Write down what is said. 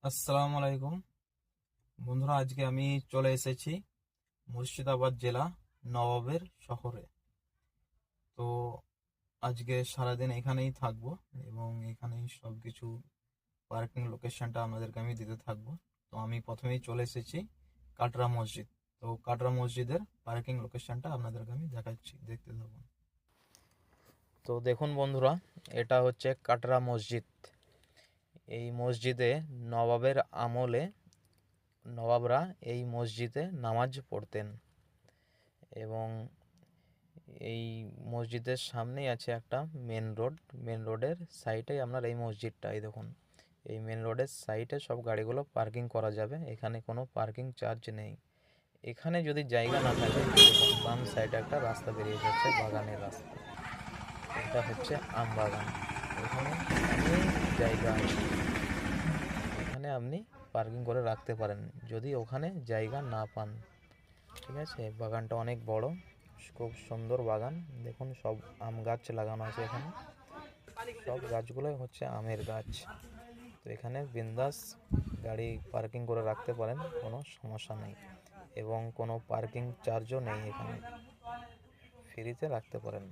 আসসালামু আলাইকুম বন্ধুরা, আজকে আমি চলে এসেছি মুর্শিদাবাদ জেলা নবাবের শহরে। তো আজকে সারাদিন এখানেই থাকবো এবং এখানেই সব কিছু পার্কিং লোকেশনটা আপনাদেরকে আমি দিতে থাকবো। তো আমি প্রথমেই চলে এসেছি কাটরা মসজিদ। তো কাটরা মসজিদের পার্কিং লোকেশনটা আপনাদেরকে আমি দেখাচ্ছি, দেখতে থাকুন। তো দেখুন বন্ধুরা, এটা হচ্ছে কাটরা মসজিদ। এই মসজিদে নবাবের আমলে নবাবরা এই মসজিদে নামাজ পড়তেন এবং এই মসজিদের সামনেই আছে একটা মেন রোড। মেন রোডের সাইডে আপনার এই মসজিদটা, এই দেখুন, এই মেন রোডের সাইডে সব গাড়িগুলো পার্কিং করা যাবে। এখানে কোনো পার্কিং চার্জ নেই। এখানে যদি জায়গা না থাকে, দেখুন বাম সাইডে একটা রাস্তা বেরিয়ে যাচ্ছে, বাগানের রাস্তা। এটা হচ্ছে আম বাগান। এখানে অনেক জায়গা আছে, এখানে আপনি পার্কিং করে রাখতে পারেন যদি ওখানে জায়গা না পান। ঠিক আছে, বাগানটা অনেক বড়, খুব সুন্দর বাগান। দেখুন সব আম গাছ লাগানো আছে এখানে, সব গাছগুলোই হচ্ছে আমের গাছ। তো এখানে বিন্দাস গাড়ি পার্কিং করে রাখতে পারেন, কোনো সমস্যা নেই এবং কোনো পার্কিং চার্জও নেই, এখানে ফ্রিতে রাখতে পারেন।